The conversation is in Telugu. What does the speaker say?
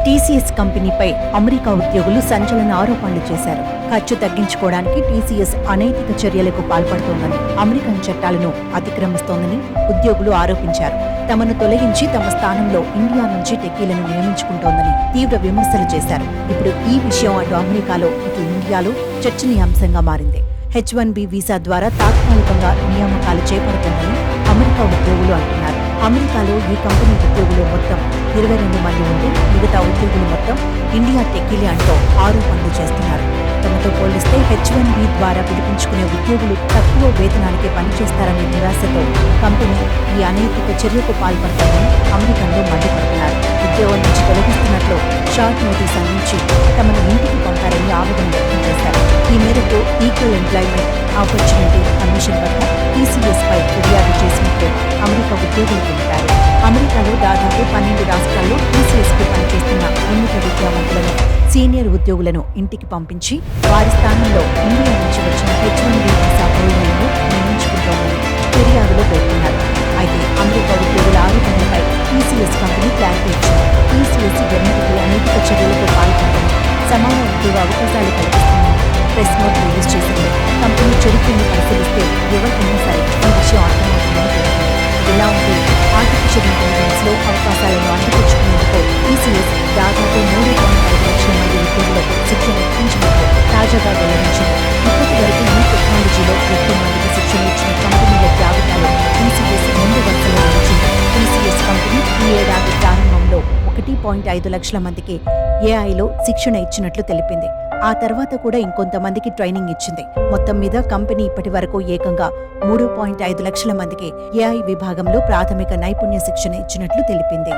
టీసీఎస్ కంపెనీపై అమెరికా ఉద్యోగులు సంచలన ఆరోపణలు చేశారు. ఖర్చు తగ్గించుకోవడానికి టీసీఎస్ అనైతిక చర్యలకు పాల్పడుతోందని, అమెరికన్ చట్టాలను అతిక్రమిస్తోందని ఉద్యోగులు ఆరోపించారు. తమను తొలగించి తమ స్థానంలో ఇండియా నుంచి టెక్కీలను నియమించుకుంటోందని తీవ్ర విమర్శలు చేశారు. ఇప్పుడు ఈ విషయం అటు అమెరికాలో ఇటు ఇండియాలో చర్చనీయాంశంగా మారింది. H-1B వీసా ద్వారా తాత్కాలికంగా నియామకాలు చేపడుతుందని అమెరికా ఉద్యోగులు అంటున్నారు. అమెరికాలో ఈ కంపెనీ ఉద్యోగులు మొత్తం 22 మంది ఉంటూ మిగతా ఉద్యోగులు మొత్తం ఇండియా టెక్కీలే అంటూ ఆరోపణలు చేస్తున్నారు. తమతో పోలిస్తే H-1B ద్వారా పిలిపించుకునే ఉద్యోగులు తక్కువ వేతనానికి పనిచేస్తారనే నిరాశతో కంపెనీ ఈ అనైతిక చర్యకు పాల్పడతారని అమెరికన్లు మండిపడుతున్నారు. ఉద్యోగం నుంచి తొలగిస్తున్నట్లు షార్ట్ నోటీస్ అందించి తమను ఇంటికి పంపారని ఆవేదన వ్యక్తం చేశారు. ఈ మేరకు ఈక్వల్ ఎంప్లాయ్మెంట్ ఆపర్చునిటీ కమిషన్ వద్ద టీసీఎస్ పై ఫిర్యాదు చేసినట్లు అమెరికా ఉద్యోగులు తెలిపారు. అమెరికాలో దాదాపు 12 రాష్ట్రాల్లో టీసీఎస్ కు పనిచేస్తున్న ఉన్నత విద్యావంతులను, సీనియర్ ఉద్యోగులను ఇంటికి పంపించి వారి స్థానంలో ఇండియా నుంచి వచ్చిన H-1B వీసా హోల్డర్లను నియమించుకుంటోందని ఫిర్యాదులో పేర్కొన్నారు. అయితే అమెరికా ఉద్యోగుల ఆరోపణలపై టీసీఎస్ కంపెనీ క్లారిటీ ఇచ్చింది. టీసీఎస్ ఎన్నటికీ అనైతిక చర్యలకు పాల్పడని, సమాన ఉద్యోగ అవకాశాలు కల్పిస్తుందని ప్రెస్ నోట్ రిలీజ్ చేసింది. కంపెనీ చరిత్రను పరిశీలిస్తే ఎవరికైనా సరే ఈ విషయం అర్థమవుతుందని తెలిపింది. ఇలా ఉంటే ఆర్టిఫిషియల్ ఇంటెలిజెన్స్ లో అవకాశాలను అందిపుచ్చుకునేందుకు టీసీఎస్ దాదాపు 3.5 లక్షల మంది ఉద్యోగులకు శిక్షణ ఇప్పించినట్లు తాజాగా వెల్లడించింది. ఇప్పటి వరకు ఈ టెక్నాలజీలో ఎక్కువ మందికి శిక్షణ ఇచ్చిన కంపెనీల జాబితాలో టీసీఎస్ ముందు వరుసలో నిలిచింది. టీసీఎస్ కంపెనీ ఈ ఏడాది ప్రారంభంలో 1.5 లక్షల మందికి ఏఐలో శిక్షణ ఇచ్చినట్లు తెలిపింది. ఆ తర్వాత కూడా ఇంకొంతమందికి ట్రైనింగ్ ఇచ్చింది. మొత్తం మీద కంపెనీ ఇప్పటి వరకు ఏకంగా 3.5 లక్షల మందికి ఏఐ విభాగంలో ప్రాథమిక నైపుణ్య శిక్షణ ఇచ్చినట్లు తెలిపింది.